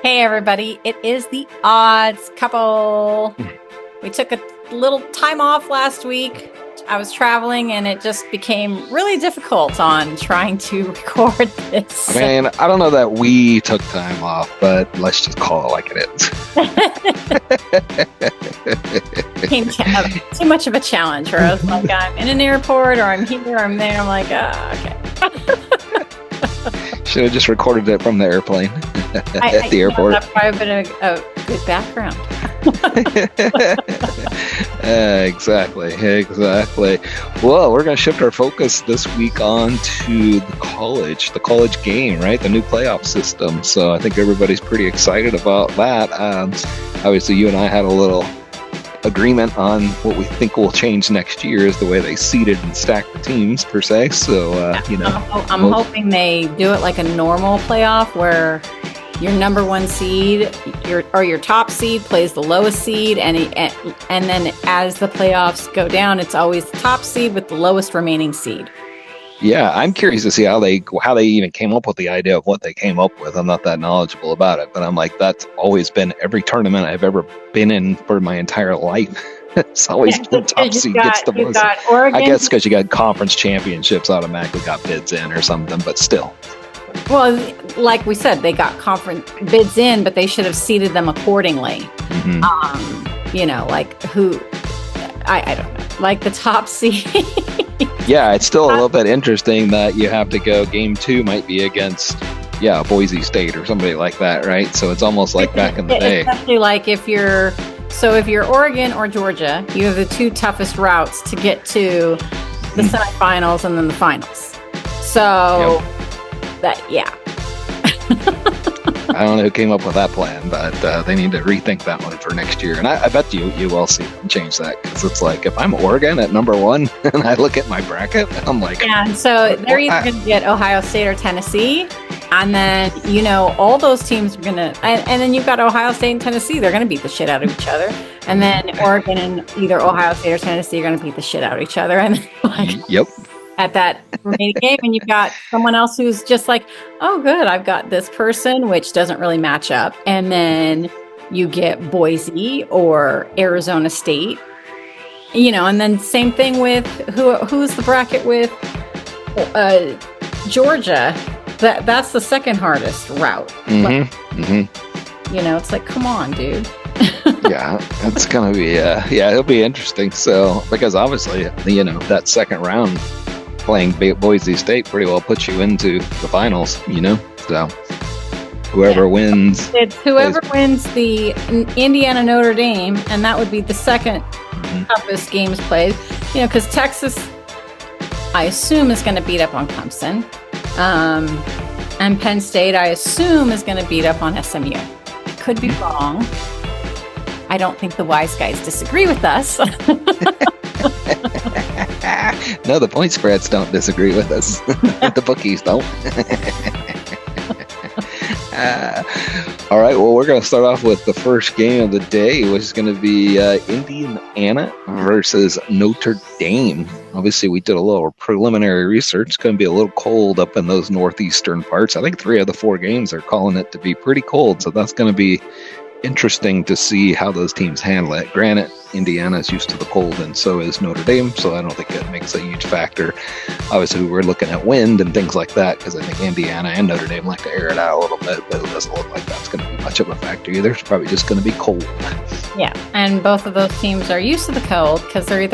Hey everybody, it is the Odds Couple. We took a little time off last week. I was traveling and it just became really difficult on trying to record this. Man, I don't know that we took time off, but let's just call it like it is. Became too much of a challenge where I was like, I'm in an airport or I'm here or I'm there. I'm like, okay. Should have just recorded it from the airplane at the airport. That probably been a good background. Exactly. Well, we're going to shift our focus this week on to the college game, right? The new playoff system. So I think everybody's pretty excited about that. Obviously, you and I had a little agreement on what we think will change next year is the way they seeded and stacked the teams per se. So, I'm hoping they do it like a normal playoff where your number one seed, your top seed plays the lowest seed, and then as the playoffs go down, it's always the top seed with the lowest remaining seed. Yeah, I'm curious to see how they even came up with the idea of what they came up with. I'm not that knowledgeable about it, but I'm like, that's always been every tournament I've ever been in for my entire life. It's always the top seed gets the most. I guess because you got conference championships automatically got bids in or something, but still. Well, like we said, they got conference bids in, but they should have seeded them accordingly. Mm-hmm. Like who, I don't know, like the top seed. Yeah, it's still a little bit interesting that you have to go game 2 might be against, Boise State or somebody like that, right? So it's almost like back in the day. Especially like if you're Oregon or Georgia, you have the two toughest routes to get to the semifinals and then the finals. So I don't know who came up with that plan, but they need to rethink that one for next year. And I bet you will see them change that, because it's like if I'm Oregon at number 1 and I look at my bracket, I'm like, so they're either going to get Ohio State or Tennessee, and then all those teams are going to, and then you've got Ohio State and Tennessee, they're going to beat the shit out of each other, and then Oregon and either Ohio State or Tennessee are going to beat the shit out of each other, and then, yep. At that remaining game, and you've got someone else who's just like, oh, good, I've got this person, which doesn't really match up. And then you get Boise or Arizona State, and then same thing with who's the bracket with Georgia. That's the second hardest route. It's like, come on, dude. Yeah, it's going to be, it'll be interesting. So, because obviously, that second round, playing Boise State pretty well puts you into the finals, so whoever wins. It's whoever wins the Indiana Notre Dame, and that would be the second toughest games played, because Texas, I assume, is going to beat up on Clemson, and Penn State, I assume, is going to beat up on SMU. I could be wrong. I don't think the wise guys disagree with us. No, the point spreads don't disagree with us. The bookies don't. All right, well, we're going to start off with the first game of the day, which is going to be Indiana versus Notre Dame. Obviously, we did a little preliminary research. It's going to be a little cold up in those northeastern parts. I think 3 of the 4 games are calling it to be pretty cold, so that's going to be interesting to see how those teams handle it. Granted, Indiana is used to the cold, and so is Notre Dame, so I don't think it makes a huge factor. Obviously, we're looking at wind and things like that, because I think Indiana and Notre Dame like to air it out a little bit, but it doesn't look like that's going to be much of a factor either. It's probably just going to be cold. Yeah, and both of those teams are used to the cold because they're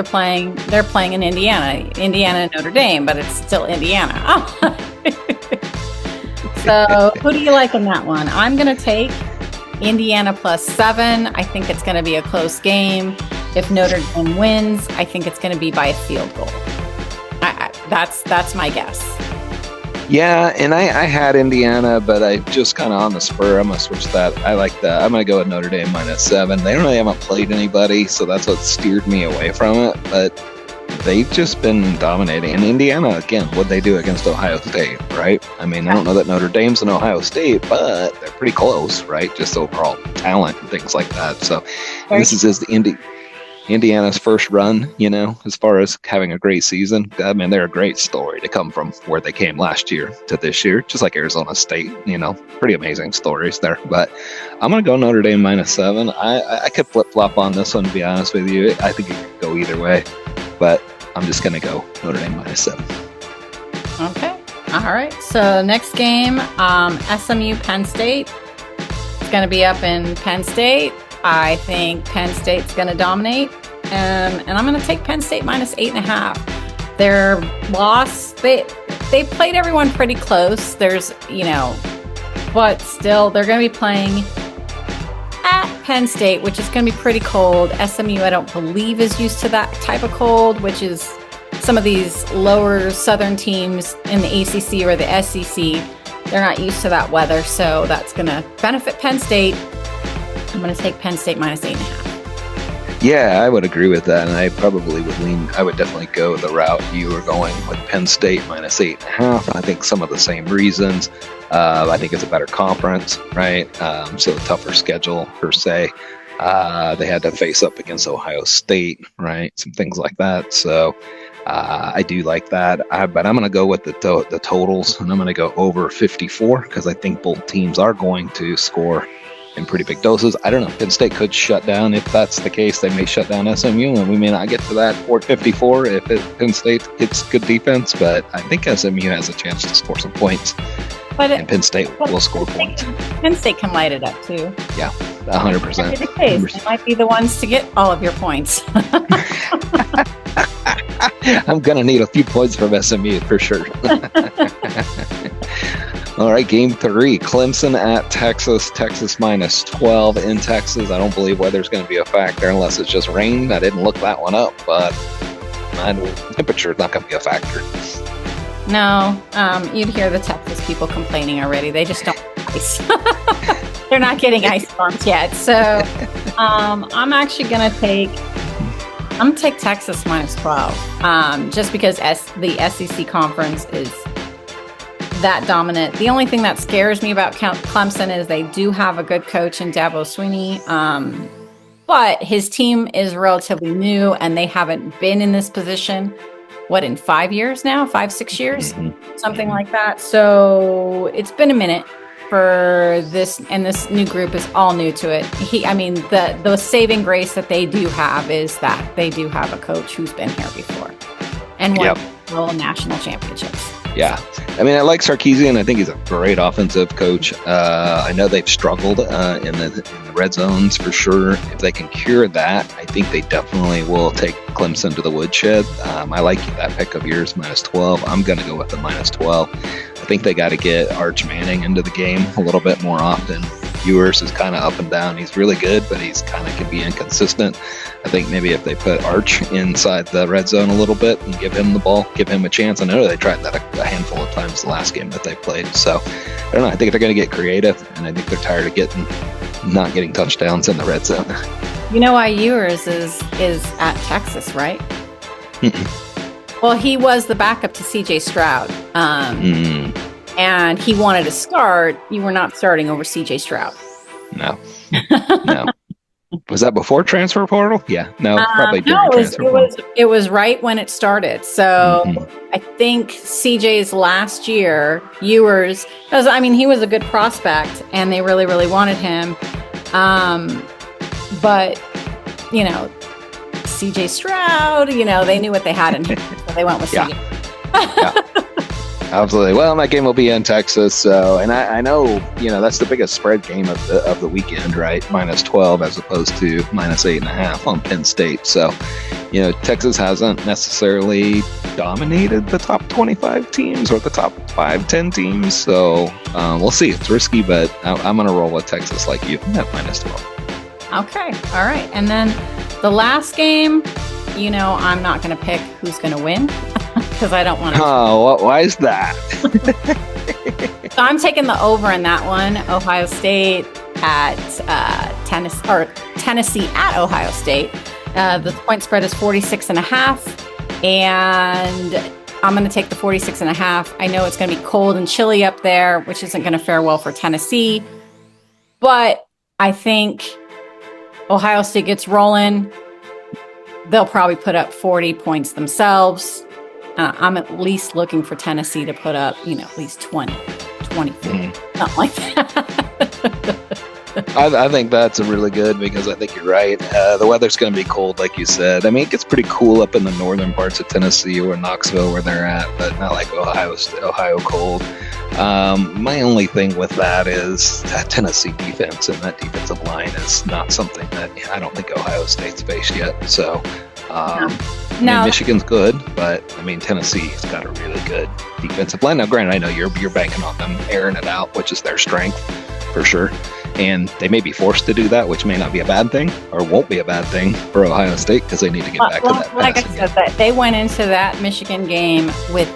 playing in Indiana and Notre Dame, but it's still Indiana. So who do you like in that one? I'm going to take Indiana +7. I think it's going to be a close game. If Notre Dame wins, I think it's going to be by a field goal. That's my guess. Yeah, and I had Indiana, but I just kind of on the spur, I'm going to switch that. I like that. I'm going to go with Notre Dame -7. They really haven't played anybody, so that's what steered me away from it. But they've just been dominating. And Indiana, again, what'd they do against Ohio State, right? I mean, I don't know that Notre Dame's an Ohio State, but they're pretty close, right? Just overall talent and things like that. So this is the Indiana's first run, as far as having a great season. I mean, they're a great story to come from where they came last year to this year, just like Arizona State, pretty amazing stories there. But I'm going to go Notre Dame -7. I could flip-flop on this one, to be honest with you. I think it could go either way, but I'm just going to go Notre Dame -7. Okay. All right. So next game, SMU Penn State. It's going to be up in Penn State. I think Penn State's going to dominate, and I'm going to take Penn State -8.5. Their loss, they played everyone pretty close. But still, they're going to be playing at Penn State, which is going to be pretty cold. SMU, I don't believe, is used to that type of cold, which is some of these lower southern teams in the ACC or the SEC. They're not used to that weather, so that's going to benefit Penn State. I'm going to take Penn State -8.5. Yeah, I would agree with that, and I probably would I would definitely go the route you were going with Penn State -8.5. I think some of the same reasons. I think it's a better conference, right? So a tougher schedule per se. They had to face up against Ohio State, right? Some things like that. So I do like that. But I'm going to go with the totals, and I'm going to go over 54 because I think both teams are going to score in pretty big doses. I don't know. Penn State could shut down. If that's the case, they may shut down SMU, and we may not get to that 454 if Penn State gets good defense. But I think SMU has a chance to score some points, and Penn State will score points. Penn State can light it up too. Yeah, 100%. They might be the ones to get all of your points. I'm going to need a few points from SMU for sure. All right, game 3, Clemson at Texas. Texas -12 in Texas. I don't believe weather's going to be a factor unless it's just rain. I didn't look that one up, but temperature is not going to be a factor. No, you'd hear the Texas people complaining already. They just don't have ice. They're not getting ice storms yet. So I'm actually going to take Texas -12, just because the SEC conference is that dominant. The only thing that scares me about Clemson is they do have a good coach in Dabo Swinney, but his team is relatively new, and they haven't been in this position, in 5 years now? 5-6 years? Something like that. So it's been a minute for this, and this new group is all new to it. The saving grace that they do have is that they do have a coach who's been here before and won several national championships. Yeah. I mean, I like Sarkisian. I think he's a great offensive coach. I know they've struggled in the red zones for sure. If they can cure that, I think they definitely will take Clemson to the woodshed. I like that pick of yours, -12. I'm going to go with the -12. I think they got to get Arch Manning into the game a little bit more often. Ewers is kind of up and down. He's really good, but he's kind of can be inconsistent. I think maybe if they put Arch inside the red zone a little bit and give him the ball, give him a chance. I know they tried that a handful of times the last game that they played. So I don't know. I think they're going to get creative, and I think they're tired of not getting touchdowns in the red zone. You know why Ewers is at Texas, right? Well, he was the backup to CJ Stroud. And he wanted to start. You were not starting over CJ Stroud. No. Was that before transfer portal? Yeah. No, probably during transfer portal. It was right when it started. So I think CJ's last year, Ewers, he was a good prospect, and they really, really wanted him. But, CJ Stroud, they knew what they had in him. So they went with CJ. Yeah. Absolutely. Well, that game will be in Texas. So, and I know, that's the biggest spread game of the weekend, right? -12 as opposed to -8.5 on Penn State. So, Texas hasn't necessarily dominated the top 25 teams or the top 5-10 teams. So we'll see. It's risky, but I'm going to roll with Texas like you at -12. Okay. All right. And then the last game, I'm not going to pick who's going to win. Because I don't want to. Oh, why is that? So I'm taking the over in that one. Ohio State at Tennessee at Ohio State. The point spread is 46.5, and I'm going to take the 46.5. I know it's going to be cold and chilly up there, which isn't going to fare well for Tennessee, but I think Ohio State gets rolling. they'll probably put up 40 points themselves. I'm at least looking for Tennessee to put up, at least 20, 24, something like that. I think that's a really good, because I think you're right. The weather's going to be cold, like you said. I mean, it gets pretty cool up in the northern parts of Tennessee or Knoxville where they're at, but not like Ohio cold. My only thing with that is that Tennessee defense, and that defensive line is not something that I don't think Ohio State's faced yet. So, I mean, Michigan's good, but I mean, Tennessee's got a really good defensive line. Now, granted, I know you're banking on them airing it out, which is their strength for sure. And they may be forced to do that, which may not be a bad thing, or won't be a bad thing for Ohio State, because they need to get back to that. Like I said, they went into that Michigan game with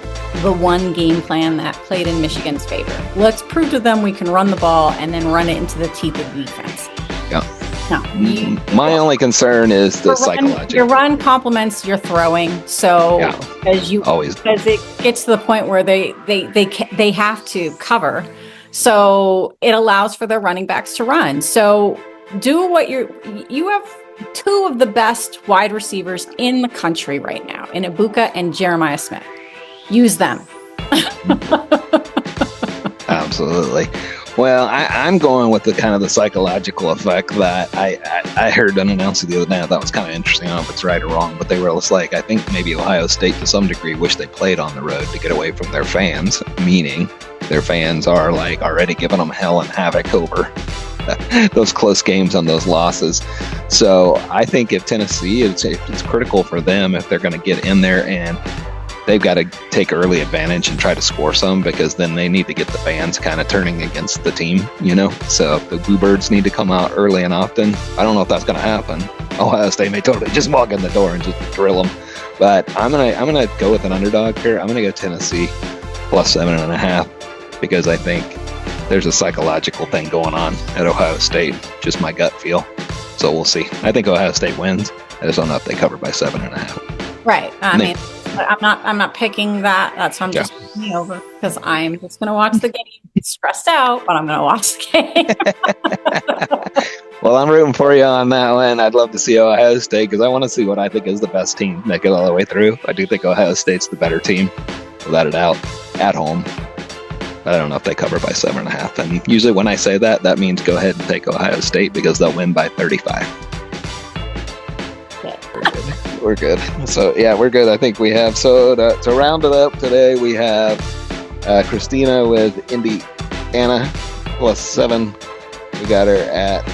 the one game plan that played in Michigan's favor. Let's prove to them we can run the ball and then run it into the teeth of the defense. Yeah. No, my only concern is the psychological. Your run complements your throwing, so as it gets to the point where they have to cover. So it allows for their running backs to run. So do what you have two of the best wide receivers in the country right now, in Ibuka and Jeremiah Smith. Use them. Absolutely. Well, I'm going with the kind of the psychological effect that I heard unannounced the other day. That was kind of interesting. I don't know if it's right or wrong, but they were just like, I think maybe Ohio State to some degree wish they played on the road to get away from their fans, meaning their fans are like already giving them hell and havoc over those close games on those losses. So I think if Tennessee, it's critical for them if they're going to get in there, and they've got to take early advantage and try to score some, because then they need to get the fans kind of turning against the team, So the Bluebirds need to come out early and often. I don't know if that's going to happen. Ohio State may totally just walk in the door and just drill them. But I'm gonna go with an underdog here. I'm gonna go Tennessee plus 7.5, because I think there's a psychological thing going on at Ohio State. Just my gut feel. So we'll see. I think Ohio State wins. I just don't know if they cover by 7.5. Right. I mean, I'm not picking that. That's why I'm just picking over, because I'm just going to watch the game. Stressed out, but I'm going to watch the game. Well, I'm rooting for you on that one. I'd love to see Ohio State, because I want to see what I think is the best team make it all the way through. I do think Ohio State's the better team, without a doubt, at home. But I don't know if they cover by 7.5. And usually when I say that, that means go ahead and take Ohio State, because they'll win by 35. We're good. So, yeah, we're good. I think we have. So, to round it up today, we have Christina with Indiana plus 7. We got her at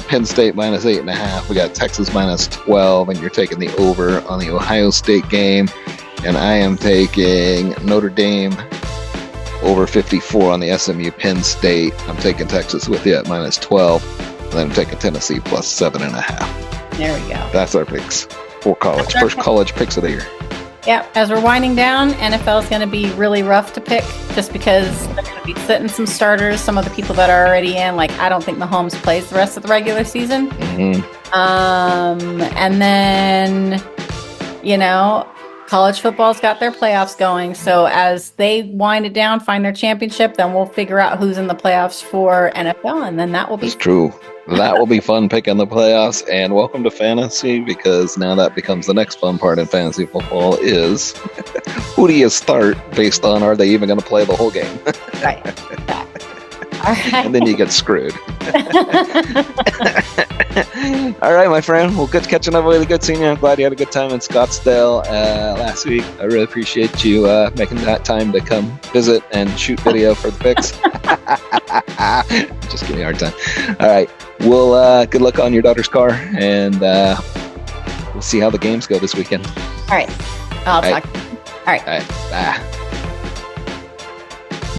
Penn State minus 8.5. We got Texas minus 12, and you're taking the over on the Ohio State game. And I am taking Notre Dame over 54 on the SMU Penn State. I'm taking Texas with you at minus 12. And then I'm taking Tennessee plus 7.5. There we go. That's our picks for college. First college picks of the year. Yeah, as we're winding down, NFL is going to be really rough to pick, just because they're going to be sitting some starters, some of the people that are already in. Like, I don't think Mahomes plays the rest of the regular season. Mm-hmm. And then, college football's got their playoffs going. So as they wind it down, find their championship, then we'll figure out who's in the playoffs for NFL, and then that will be... It's true. That will be fun picking the playoffs. And welcome to fantasy, because now that becomes the next fun part in fantasy football is who do you start based on, are they even going to play the whole game? Right. All right. And then you get screwed. All right, my friend. Well, good catching up with you. Good seeing you. I'm glad you had a good time in Scottsdale last week. I really appreciate you making that time to come visit and shoot video for the picks. Just give me a hard time. All right. Well, good luck on your daughter's car, and we'll see how the games go this weekend. All right. I'll talk to you. All right. Bye.